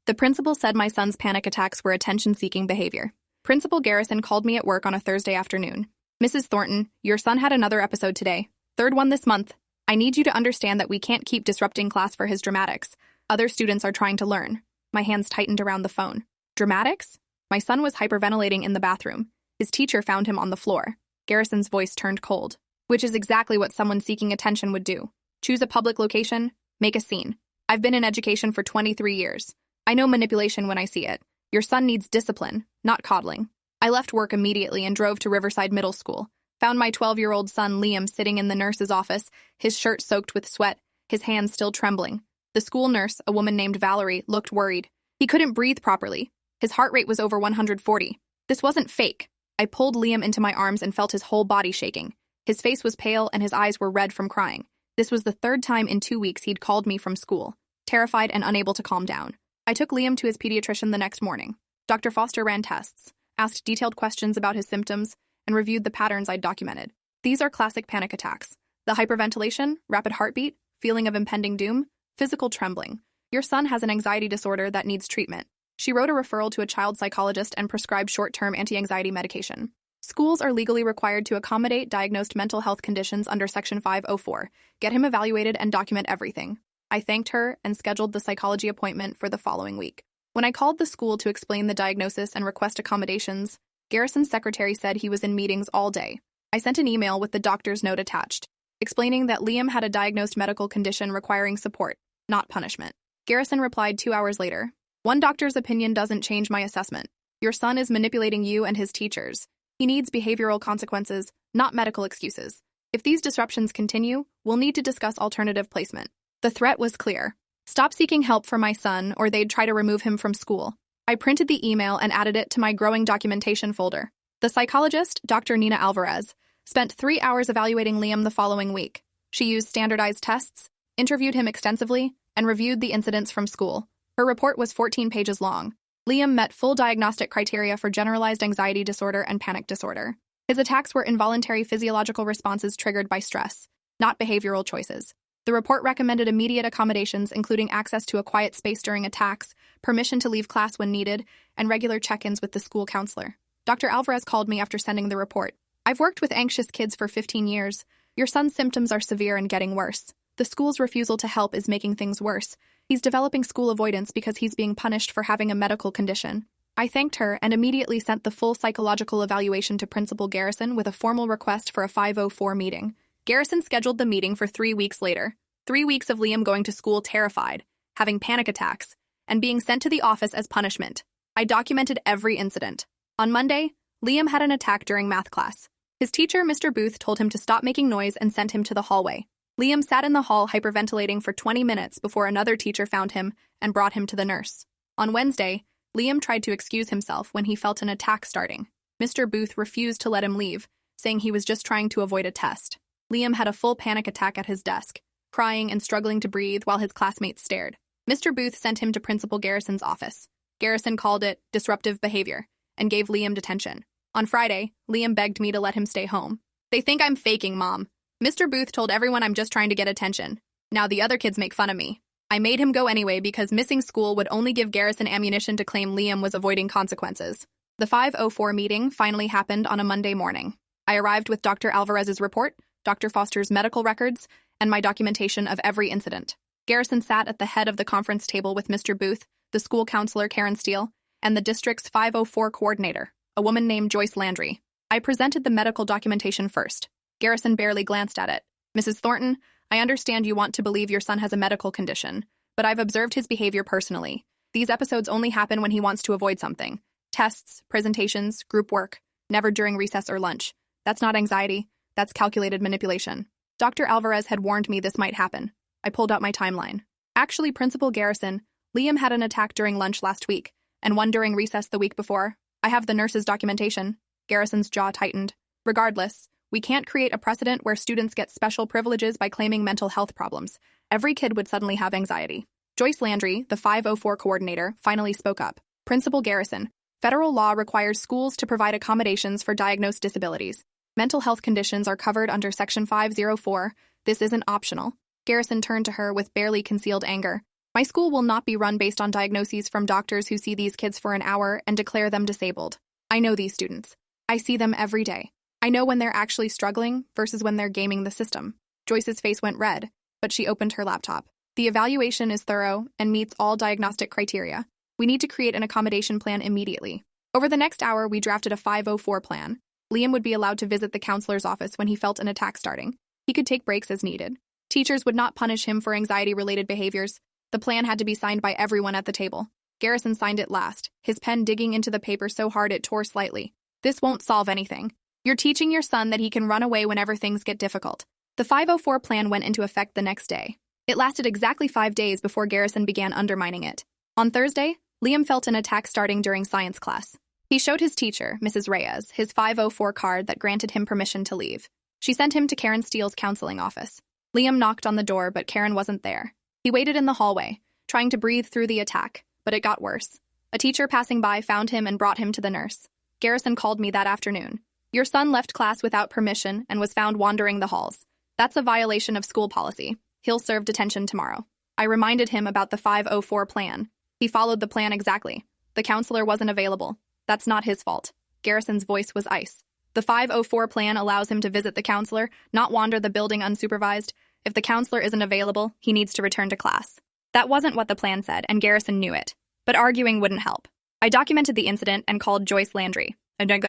The principal said my son's panic attacks were attention-seeking behavior. Principal Garrison called me at work on a Thursday afternoon. Mrs. Thornton, your son had another episode today. Third one this month. I need you to understand that we can't keep disrupting class for his dramatics. Other students are trying to learn. My hands tightened around the phone. Dramatics? My son was hyperventilating in the bathroom. His teacher found him on the floor. Garrison's voice turned cold, which is exactly what someone seeking attention would do. Choose a public location, make a scene. I've been in education for 23 years. I know manipulation when I see it. Your son needs discipline, not coddling. I left work immediately and drove to Riverside Middle School. Found my 12-year-old son Liam sitting in the nurse's office, his shirt soaked with sweat, his hands still trembling. The school nurse, a woman named Valerie, looked worried. He couldn't breathe properly. His heart rate was over 140. This wasn't fake. I pulled Liam into my arms and felt his whole body shaking. His face was pale and his eyes were red from crying. This was the third time in 2 weeks he'd called me from school, terrified and unable to calm down. I took Liam to his pediatrician the next morning. Dr. Foster ran tests, asked detailed questions about his symptoms, and reviewed the patterns I'd documented. These are classic panic attacks. The hyperventilation, rapid heartbeat, feeling of impending doom, physical trembling. Your son has an anxiety disorder that needs treatment. She wrote a referral to a child psychologist and prescribed short-term anti-anxiety medication. Schools are legally required to accommodate diagnosed mental health conditions under Section 504, get him evaluated, and document everything. I thanked her and scheduled the psychology appointment for the following week. When I called the school to explain the diagnosis and request accommodations, Garrison's secretary said he was in meetings all day. I sent an email with the doctor's note attached, explaining that Liam had a diagnosed medical condition requiring support, not punishment. Garrison replied 2 hours later, "One doctor's opinion doesn't change my assessment. Your son is manipulating you and his teachers. He needs behavioral consequences, not medical excuses. If these disruptions continue, we'll need to discuss alternative placement." The threat was clear. Stop seeking help for my son, or they'd try to remove him from school. I printed the email and added it to my growing documentation folder. The psychologist, Dr. Nina Alvarez, spent 3 hours evaluating Liam the following week. She used standardized tests, interviewed him extensively, and reviewed the incidents from school. Her report was 14 pages long. Liam met full diagnostic criteria for generalized anxiety disorder and panic disorder. His attacks were involuntary physiological responses triggered by stress, not behavioral choices. The report recommended immediate accommodations, including access to a quiet space during attacks, permission to leave class when needed, and regular check-ins with the school counselor. Dr. Alvarez called me after sending the report. "I've worked with anxious kids for 15 years. Your son's symptoms are severe and getting worse. The school's refusal to help is making things worse. He's developing school avoidance because he's being punished for having a medical condition." I thanked her and immediately sent the full psychological evaluation to Principal Garrison with a formal request for a 504 meeting. Garrison scheduled the meeting for 3 weeks later. 3 weeks of Liam going to school terrified, having panic attacks, and being sent to the office as punishment. I documented every incident. On Monday, Liam had an attack during math class. His teacher, Mr. Booth, told him to stop making noise and sent him to the hallway. Liam sat in the hall hyperventilating for 20 minutes before another teacher found him and brought him to the nurse. On Wednesday, Liam tried to excuse himself when he felt an attack starting. Mr. Booth refused to let him leave, saying he was just trying to avoid a test. Liam had a full panic attack at his desk, crying and struggling to breathe while his classmates stared. Mr. Booth sent him to Principal Garrison's office. Garrison called it disruptive behavior and gave Liam detention. On Friday, Liam begged me to let him stay home. "They think I'm faking, Mom. Mr. Booth told everyone I'm just trying to get attention. Now the other kids make fun of me. I made him go anyway because missing school would only give Garrison ammunition to claim Liam was avoiding consequences." The 504 meeting finally happened on a Monday morning. I arrived with Dr. Alvarez's report, Dr. Foster's medical records, and my documentation of every incident. Garrison sat at the head of the conference table with Mr. Booth, the school counselor Karen Steele, and the district's 504 coordinator, a woman named Joyce Landry. I presented the medical documentation first. Garrison barely glanced at it. "Mrs. Thornton, I understand you want to believe your son has a medical condition, but I've observed his behavior personally. These episodes only happen when he wants to avoid something. Tests, presentations, group work, never during recess or lunch. That's not anxiety, that's calculated manipulation." Dr. Alvarez had warned me this might happen. I pulled out my timeline. "Actually, Principal Garrison, Liam had an attack during lunch last week, and one during recess the week before. I have the nurse's documentation." Garrison's jaw tightened. "Regardless, we can't create a precedent where students get special privileges by claiming mental health problems. Every kid would suddenly have anxiety." Joyce Landry, the 504 coordinator, finally spoke up. "Principal Garrison, federal law requires schools to provide accommodations for diagnosed disabilities. Mental health conditions are covered under Section 504. This isn't optional." Garrison turned to her with barely concealed anger. My school will not be run based on diagnoses from doctors who see these kids for an hour and declare them disabled. I know these students. I see them every day. I know when they're actually struggling versus when they're gaming the system. Joyce's face went red, but she opened her laptop. The evaluation is thorough and meets all diagnostic criteria. We need to create an accommodation plan immediately. Over the next hour, we drafted a 504 plan. Liam would be allowed to visit the counselor's office when he felt an attack starting. He could take breaks as needed. Teachers would not punish him for anxiety-related behaviors. The plan had to be signed by everyone at the table. Garrison signed it last, his pen digging into the paper so hard it tore slightly. This won't solve anything. You're teaching your son that he can run away whenever things get difficult. The 504 plan went into effect the next day. It lasted exactly 5 days before Garrison began undermining it. On Thursday, Liam felt an attack starting during science class. He showed his teacher, Mrs. Reyes, his 504 card that granted him permission to leave. She sent him to Karen Steele's counseling office. Liam knocked on the door, but Karen wasn't there. He waited in the hallway, trying to breathe through the attack, but it got worse. A teacher passing by found him and brought him to the nurse. Garrison called me that afternoon. Your son left class without permission and was found wandering the halls. That's a violation of school policy. He'll serve detention tomorrow. I reminded him about the 504 plan. He followed the plan exactly. The counselor wasn't available. That's not his fault. Garrison's voice was ice. The 504 plan allows him to visit the counselor, not wander the building unsupervised. If the counselor isn't available, he needs to return to class. That wasn't what the plan said, and Garrison knew it. But arguing wouldn't help. I documented the incident and called Joyce Landry.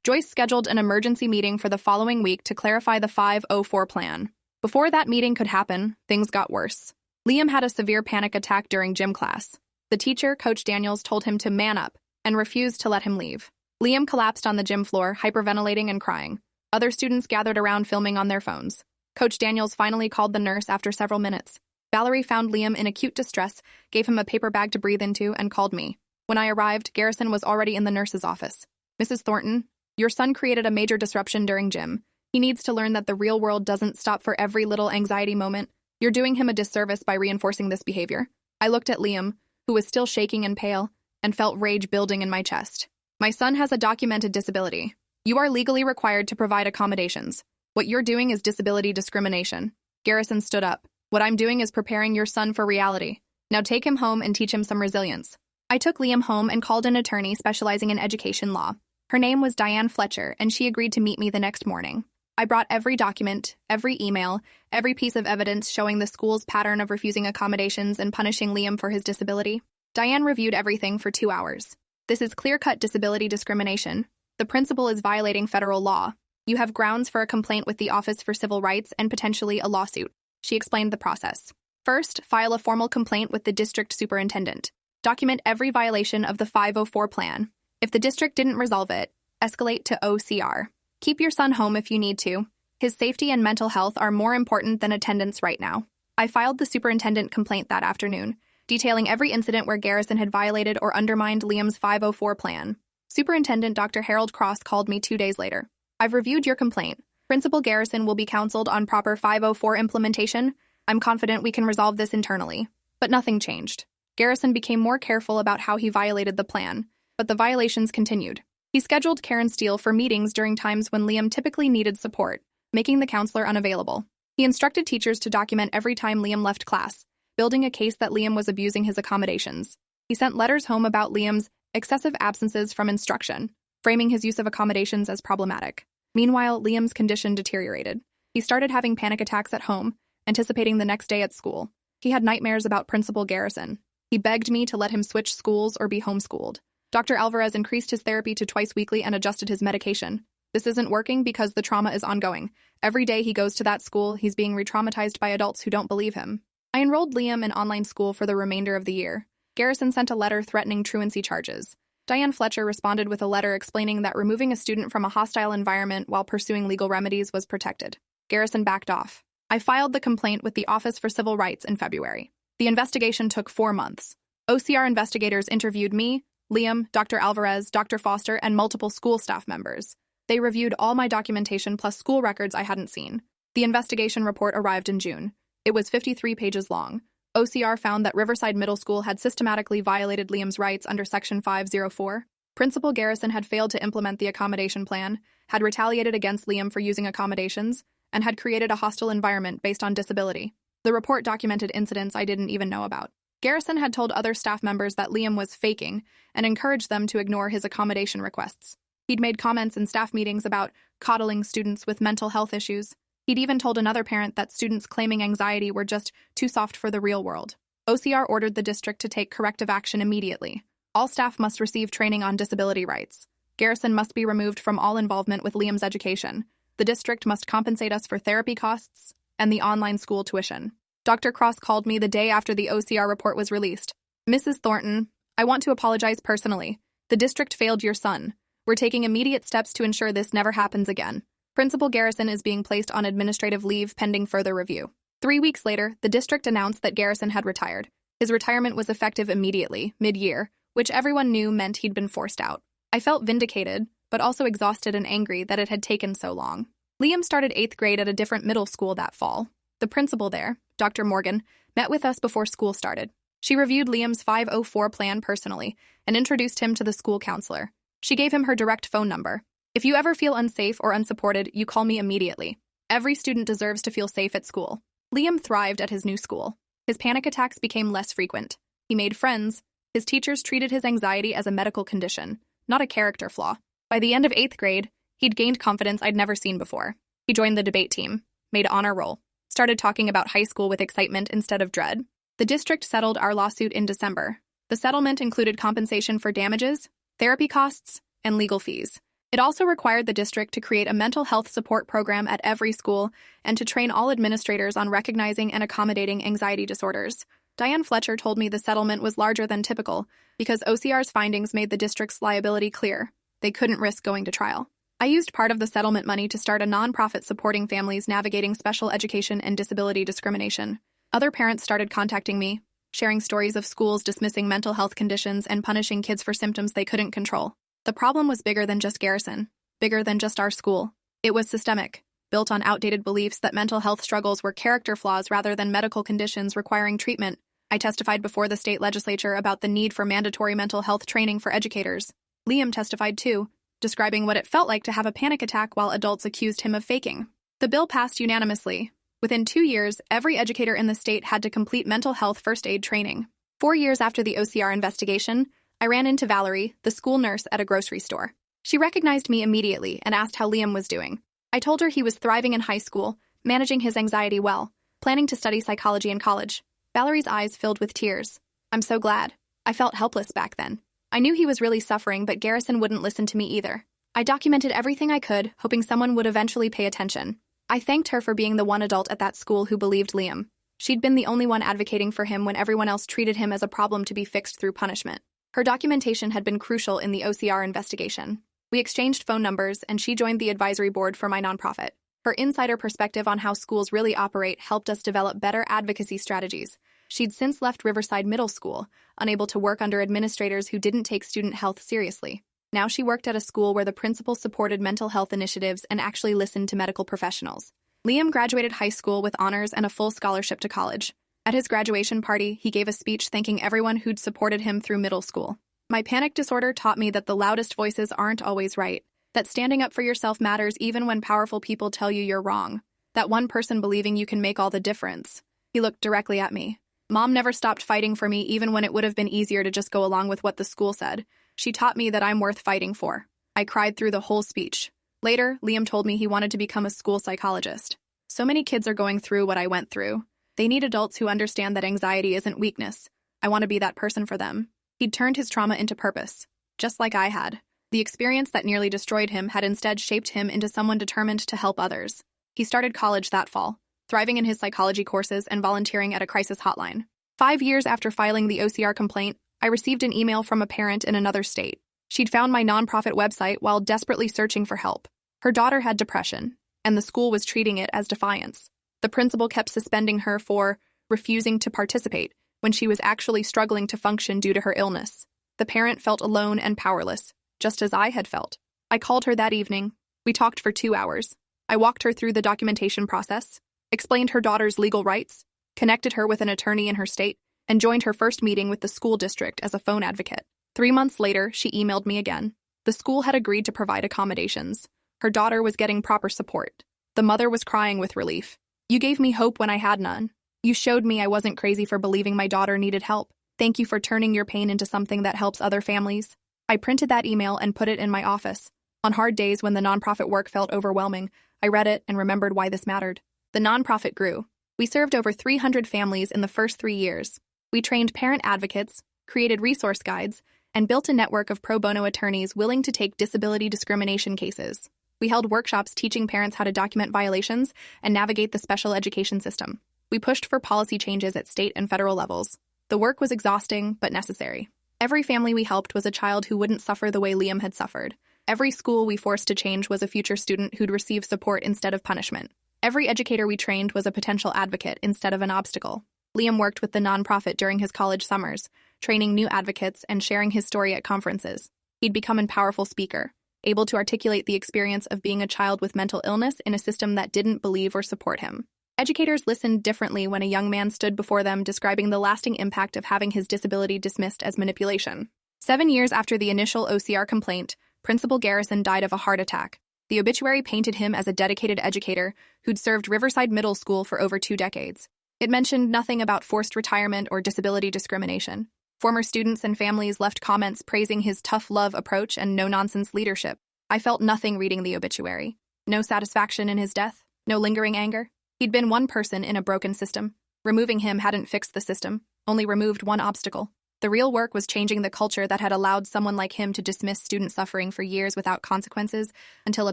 Joyce scheduled an emergency meeting for the following week to clarify the 504 plan. Before that meeting could happen, things got worse. Liam had a severe panic attack during gym class. The teacher, Coach Daniels, told him to man up and refused to let him leave. Liam collapsed on the gym floor, hyperventilating and crying. Other students gathered around filming on their phones. Coach Daniels finally called the nurse after several minutes. Valerie found Liam in acute distress, gave him a paper bag to breathe into, and called me. When I arrived, Garrison was already in the nurse's office. Mrs. Thornton, your son created a major disruption during gym. He needs to learn that the real world doesn't stop for every little anxiety moment. You're doing him a disservice by reinforcing this behavior. I looked at Liam, who was still shaking and pale, and felt rage building in my chest. My son has a documented disability. You are legally required to provide accommodations. What you're doing is disability discrimination. Garrison stood up. What I'm doing is preparing your son for reality. Now take him home and teach him some resilience. I took Liam home and called an attorney specializing in education law. Her name was Diane Fletcher, and she agreed to meet me the next morning. I brought every document, every email, every piece of evidence showing the school's pattern of refusing accommodations and punishing Liam for his disability. Diane reviewed everything for 2 hours. This is clear-cut disability discrimination. The principal is violating federal law. You have grounds for a complaint with the Office for Civil Rights and potentially a lawsuit. She explained the process. First, file a formal complaint with the district superintendent. Document every violation of the 504 plan. If the district didn't resolve it, escalate to OCR. Keep your son home if you need to. His safety and mental health are more important than attendance right now. I filed the superintendent complaint that afternoon, detailing every incident where Garrison had violated or undermined Liam's 504 plan. Superintendent Dr. Harold Cross called me 2 days later. I've reviewed your complaint. Principal Garrison will be counseled on proper 504 implementation. I'm confident we can resolve this internally. But nothing changed. Garrison became more careful about how he violated the plan, but the violations continued. He scheduled Karen Steele for meetings during times when Liam typically needed support, making the counselor unavailable. He instructed teachers to document every time Liam left class, building a case that Liam was abusing his accommodations. He sent letters home about Liam's excessive absences from instruction, framing his use of accommodations as problematic. Meanwhile, Liam's condition deteriorated. He started having panic attacks at home, anticipating the next day at school. He had nightmares about Principal Garrison. He begged me to let him switch schools or be homeschooled. Dr. Alvarez increased his therapy to twice weekly and adjusted his medication. This isn't working because the trauma is ongoing. Every day he goes to that school, he's being re-traumatized by adults who don't believe him. I enrolled Liam in online school for the remainder of the year. Garrison sent a letter threatening truancy charges. Diane Fletcher responded with a letter explaining that removing a student from a hostile environment while pursuing legal remedies was protected. Garrison backed off. I filed the complaint with the Office for Civil Rights in February. The investigation took 4 months. OCR investigators interviewed me, Liam, Dr. Alvarez, Dr. Foster, and multiple school staff members. They reviewed all my documentation plus school records I hadn't seen. The investigation report arrived in June. It was 53 pages long. OCR found that Riverside Middle School had systematically violated Liam's rights under Section 504. Principal Garrison had failed to implement the accommodation plan, had retaliated against Liam for using accommodations, and had created a hostile environment based on disability. The report documented incidents I didn't even know about. Garrison had told other staff members that Liam was faking and encouraged them to ignore his accommodation requests. He'd made comments in staff meetings about coddling students with mental health issues. He'd even told another parent that students claiming anxiety were just too soft for the real world. OCR ordered the district to take corrective action immediately. All staff must receive training on disability rights. Garrison must be removed from all involvement with Liam's education. The district must compensate us for therapy costs and the online school tuition. Dr. Cross called me the day after the OCR report was released. Mrs. Thornton, I want to apologize personally. The district failed your son. We're taking immediate steps to ensure this never happens again. Principal Garrison is being placed on administrative leave pending further review. 3 weeks later, the district announced that Garrison had retired. His retirement was effective immediately, mid-year, which everyone knew meant he'd been forced out. I felt vindicated, but also exhausted and angry that it had taken so long. Liam started 8th grade at a different middle school that fall. The principal there, Dr. Morgan, met with us before school started. She reviewed Liam's 504 plan personally and introduced him to the school counselor. She gave him her direct phone number. If you ever feel unsafe or unsupported, you call me immediately. Every student deserves to feel safe at school. Liam thrived at his new school. His panic attacks became less frequent. He made friends. His teachers treated his anxiety as a medical condition, not a character flaw. By the end of 8th grade, he'd gained confidence I'd never seen before. He joined the debate team, made honor roll, started talking about high school with excitement instead of dread. The district settled our lawsuit in December. The settlement included compensation for damages, therapy costs, and legal fees. It also required the district to create a mental health support program at every school and to train all administrators on recognizing and accommodating anxiety disorders. Diane Fletcher told me the settlement was larger than typical because OCR's findings made the district's liability clear. They couldn't risk going to trial. I used part of the settlement money to start a nonprofit supporting families navigating special education and disability discrimination. Other parents started contacting me, sharing stories of schools dismissing mental health conditions and punishing kids for symptoms they couldn't control. The problem was bigger than just Garrison, bigger than just our school. It was systemic, built on outdated beliefs that mental health struggles were character flaws rather than medical conditions requiring treatment. I testified before the state legislature about the need for mandatory mental health training for educators. Liam testified too, describing what it felt like to have a panic attack while adults accused him of faking. The bill passed unanimously. Within 2 years, every educator in the state had to complete mental health first aid training. 4 years after the OCR investigation, I ran into Valerie, the school nurse at a grocery store. She recognized me immediately and asked how Liam was doing. I told her he was thriving in high school, managing his anxiety well, planning to study psychology in college. Valerie's eyes filled with tears. I'm so glad. I felt helpless back then. I knew he was really suffering, but Garrison wouldn't listen to me either. I documented everything I could, hoping someone would eventually pay attention. I thanked her for being the one adult at that school who believed Liam. She'd been the only one advocating for him when everyone else treated him as a problem to be fixed through punishment. Her documentation had been crucial in the OCR investigation. We exchanged phone numbers, and she joined the advisory board for my nonprofit. Her insider perspective on how schools really operate helped us develop better advocacy strategies. She'd since left Riverside Middle School, unable to work under administrators who didn't take student health seriously. Now she worked at a school where the principal supported mental health initiatives and actually listened to medical professionals. Liam graduated high school with honors and a full scholarship to college. At his graduation party, he gave a speech thanking everyone who'd supported him through middle school. My panic disorder taught me that the loudest voices aren't always right, that standing up for yourself matters even when powerful people tell you you're wrong, that one person believing you can make all the difference. He looked directly at me. Mom never stopped fighting for me even when it would have been easier to just go along with what the school said. She taught me that I'm worth fighting for. I cried through the whole speech. Later, Liam told me he wanted to become a school psychologist. So many kids are going through what I went through. They need adults who understand that anxiety isn't weakness. I want to be that person for them. He'd turned his trauma into purpose, just like I had. The experience that nearly destroyed him had instead shaped him into someone determined to help others. He started college that fall, thriving in his psychology courses and volunteering at a crisis hotline. 5 years after filing the OCR complaint, I received an email from a parent in another state. She'd found my nonprofit website while desperately searching for help. Her daughter had depression, and the school was treating it as defiance. The principal kept suspending her for refusing to participate when she was actually struggling to function due to her illness. The parent felt alone and powerless, just as I had felt. I called her that evening. We talked for 2 hours. I walked her through the documentation process, explained her daughter's legal rights, connected her with an attorney in her state, and joined her first meeting with the school district as a phone advocate. 3 months later, she emailed me again. The school had agreed to provide accommodations. Her daughter was getting proper support. The mother was crying with relief. You gave me hope when I had none. You showed me I wasn't crazy for believing my daughter needed help. Thank you for turning your pain into something that helps other families. I printed that email and put it in my office. On hard days when the nonprofit work felt overwhelming, I read it and remembered why this mattered. The nonprofit grew. We served over 300 families in the first 3 years. We trained parent advocates, created resource guides, and built a network of pro bono attorneys willing to take disability discrimination cases. We held workshops teaching parents how to document violations and navigate the special education system. We pushed for policy changes at state and federal levels. The work was exhausting, but necessary. Every family we helped was a child who wouldn't suffer the way Liam had suffered. Every school we forced to change was a future student who'd receive support instead of punishment. Every educator we trained was a potential advocate instead of an obstacle. Liam worked with the nonprofit during his college summers, training new advocates and sharing his story at conferences. He'd become a powerful speaker, able to articulate the experience of being a child with mental illness in a system that didn't believe or support him. Educators listened differently when a young man stood before them describing the lasting impact of having his disability dismissed as manipulation. 7 years after the initial OCR complaint, Principal Garrison died of a heart attack. The obituary painted him as a dedicated educator who'd served Riverside Middle School for over 2 decades. It mentioned nothing about forced retirement or disability discrimination. Former students and families left comments praising his tough love approach and no-nonsense leadership. I felt nothing reading the obituary. No satisfaction in his death, no lingering anger. He'd been one person in a broken system. Removing him hadn't fixed the system, only removed one obstacle. The real work was changing the culture that had allowed someone like him to dismiss student suffering for years without consequences until a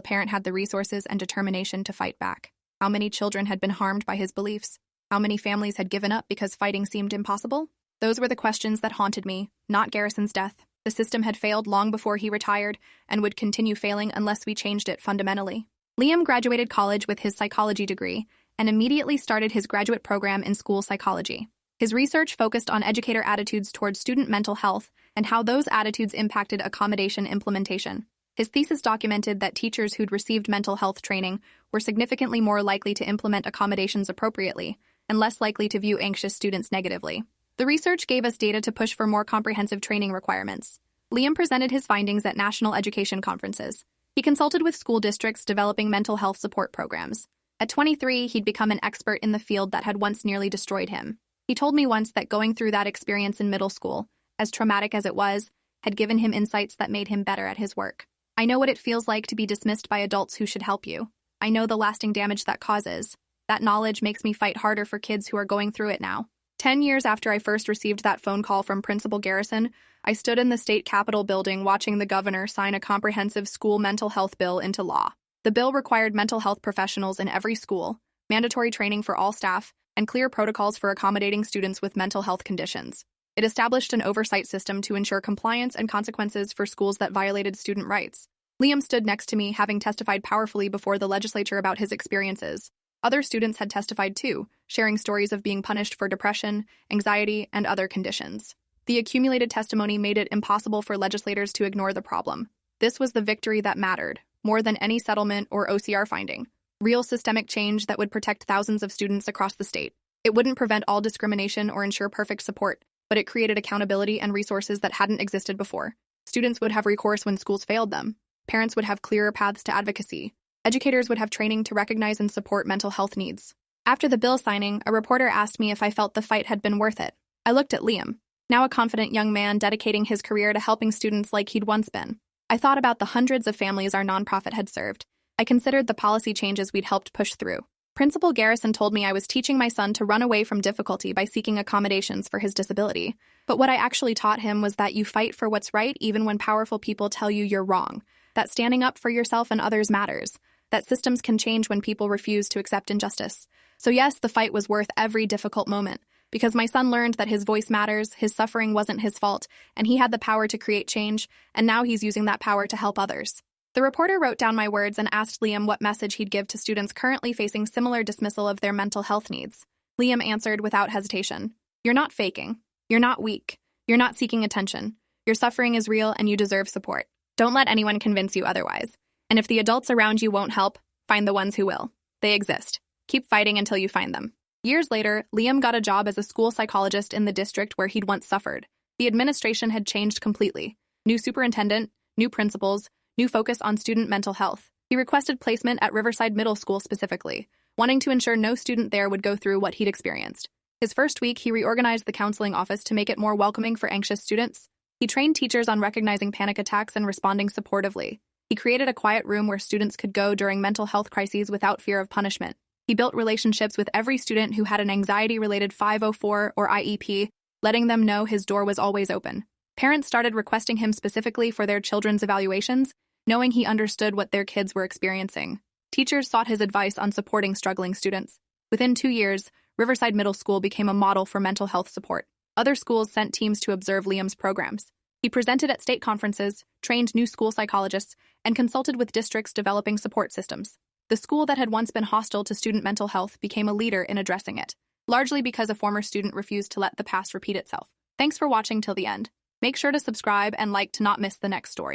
parent had the resources and determination to fight back. How many children had been harmed by his beliefs? How many families had given up because fighting seemed impossible? Those were the questions that haunted me, not Garrison's death. The system had failed long before he retired and would continue failing unless we changed it fundamentally. Liam graduated college with his psychology degree and immediately started his graduate program in school psychology. His research focused on educator attitudes towards student mental health and how those attitudes impacted accommodation implementation. His thesis documented that teachers who'd received mental health training were significantly more likely to implement accommodations appropriately and less likely to view anxious students negatively. The research gave us data to push for more comprehensive training requirements. Liam presented his findings at national education conferences. He consulted with school districts developing mental health support programs. At 23, he'd become an expert in the field that had once nearly destroyed him. He told me once that going through that experience in middle school, as traumatic as it was, had given him insights that made him better at his work. I know what it feels like to be dismissed by adults who should help you. I know the lasting damage that causes. That knowledge makes me fight harder for kids who are going through it now. 10 years after I first received that phone call from Principal Garrison, I stood in the state capitol building watching the governor sign a comprehensive school mental health bill into law. The bill required mental health professionals in every school, mandatory training for all staff, and clear protocols for accommodating students with mental health conditions. It established an oversight system to ensure compliance and consequences for schools that violated student rights. Liam stood next to me, having testified powerfully before the legislature about his experiences. Other students had testified too, sharing stories of being punished for depression, anxiety, and other conditions. The accumulated testimony made it impossible for legislators to ignore the problem. This was the victory that mattered, more than any settlement or OCR finding. Real systemic change that would protect thousands of students across the state. It wouldn't prevent all discrimination or ensure perfect support, but it created accountability and resources that hadn't existed before. Students would have recourse when schools failed them. Parents would have clearer paths to advocacy. Educators would have training to recognize and support mental health needs. After the bill signing, a reporter asked me if I felt the fight had been worth it. I looked at Liam, now a confident young man dedicating his career to helping students like he'd once been. I thought about the hundreds of families our nonprofit had served. I considered the policy changes we'd helped push through. Principal Garrison told me I was teaching my son to run away from difficulty by seeking accommodations for his disability. But what I actually taught him was that you fight for what's right even when powerful people tell you you're wrong. That standing up for yourself and others matters. That systems can change when people refuse to accept injustice. So yes, the fight was worth every difficult moment, because my son learned that his voice matters, his suffering wasn't his fault, and he had the power to create change, and now he's using that power to help others. The reporter wrote down my words and asked Liam what message he'd give to students currently facing similar dismissal of their mental health needs. Liam answered without hesitation. You're not faking. You're not weak. You're not seeking attention. Your suffering is real and you deserve support. Don't let anyone convince you otherwise. And if the adults around you won't help, find the ones who will. They exist. Keep fighting until you find them. Years later, Liam got a job as a school psychologist in the district where he'd once suffered. The administration had changed completely. New superintendent, new principals, new focus on student mental health. He requested placement at Riverside Middle School specifically, wanting to ensure no student there would go through what he'd experienced. His first week, he reorganized the counseling office to make it more welcoming for anxious students. He trained teachers on recognizing panic attacks and responding supportively. He created a quiet room where students could go during mental health crises without fear of punishment. He built relationships with every student who had an anxiety-related 504 or IEP, letting them know his door was always open. Parents started requesting him specifically for their children's evaluations, knowing he understood what their kids were experiencing. Teachers sought his advice on supporting struggling students. Within 2 years, Riverside Middle School became a model for mental health support. Other schools sent teams to observe Liam's programs. He presented at state conferences, trained new school psychologists, and consulted with districts developing support systems. The school that had once been hostile to student mental health became a leader in addressing it, largely because a former student refused to let the past repeat itself. Thanks for watching till the end. Make sure to subscribe and like to not miss the next story.